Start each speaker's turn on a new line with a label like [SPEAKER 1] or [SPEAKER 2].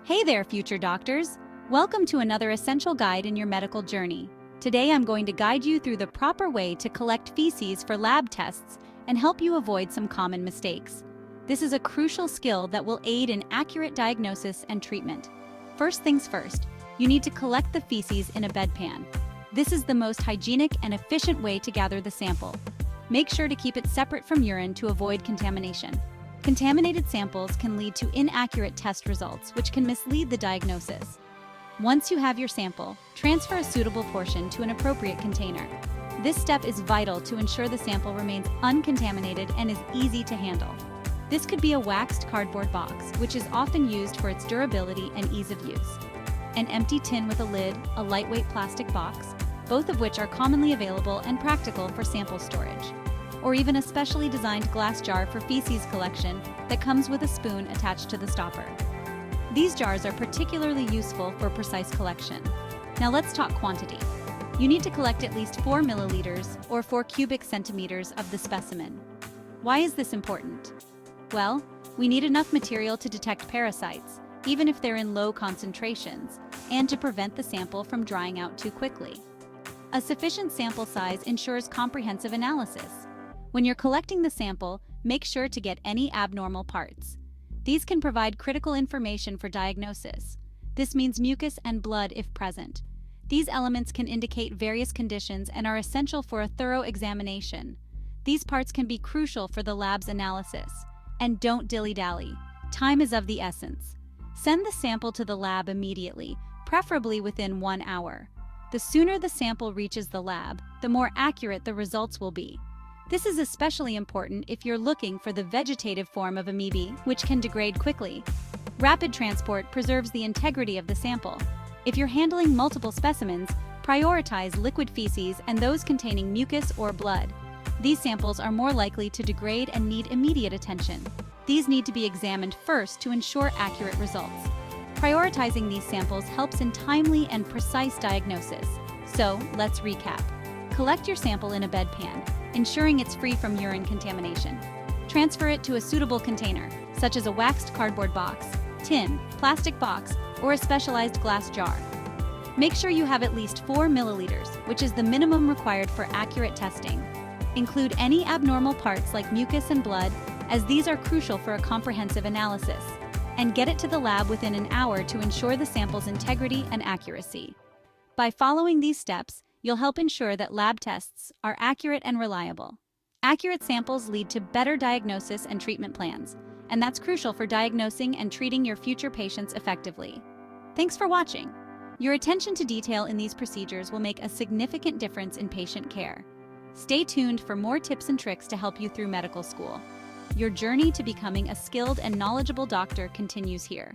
[SPEAKER 1] Hey there, future doctors! Welcome to another essential guide in your medical journey. Today I'm going to guide you through the proper way to collect feces for lab tests and help you avoid some common mistakes. This is a crucial skill that will aid in accurate diagnosis and treatment. First things first, you need to collect the feces in a bedpan. This is the most hygienic and efficient way to gather the sample. Make sure to keep it separate from urine to avoid contamination. Contaminated samples can lead to inaccurate test results, which can mislead the diagnosis. Once you have your sample, transfer a suitable portion to an appropriate container. This step is vital to ensure the sample remains uncontaminated and is easy to handle. This could be a waxed cardboard box, which is often used for its durability and ease of use. An empty tin with a lid, a lightweight plastic box, both of which are commonly available and practical for sample storage. Or even a specially designed glass jar for feces collection that comes with a spoon attached to the stopper. These jars are particularly useful for precise collection. Now let's talk quantity. You need to collect at least 4 milliliters or 4 cubic centimeters of the specimen. Why is this important? Well, we need enough material to detect parasites, even if they're in low concentrations, and to prevent the sample from drying out too quickly. A sufficient sample size ensures comprehensive analysis. When you're collecting the sample, make sure to get any abnormal parts. These can provide critical information for diagnosis. This means mucus and blood if present. These elements can indicate various conditions and are essential for a thorough examination. These parts can be crucial for the lab's analysis. And don't dilly-dally. Time is of the essence. Send the sample to the lab immediately, preferably within 1 hour. The sooner the sample reaches the lab, the more accurate the results will be. This is especially important if you're looking for the vegetative form of amoebae, which can degrade quickly. Rapid transport preserves the integrity of the sample. If you're handling multiple specimens, prioritize liquid feces and those containing mucus or blood. These samples are more likely to degrade and need immediate attention. These need to be examined first to ensure accurate results. Prioritizing these samples helps in timely and precise diagnosis. So, let's recap. Collect your sample in a bedpan, ensuring it's free from urine contamination. Transfer it to a suitable container, such as a waxed cardboard box, tin, plastic box, or a specialized glass jar. Make sure you have at least 4 milliliters, which is the minimum required for accurate testing. Include any abnormal parts like mucus and blood, as these are crucial for a comprehensive analysis. And get it to the lab within an hour to ensure the sample's integrity and accuracy. By following these steps, you'll help ensure that lab tests are accurate and reliable. Accurate samples lead to better diagnosis and treatment plans, and that's crucial for diagnosing and treating your future patients effectively. Thanks for watching. Your attention to detail in these procedures will make a significant difference in patient care. Stay tuned for more tips and tricks to help you through medical school. Your journey to becoming a skilled and knowledgeable doctor continues here.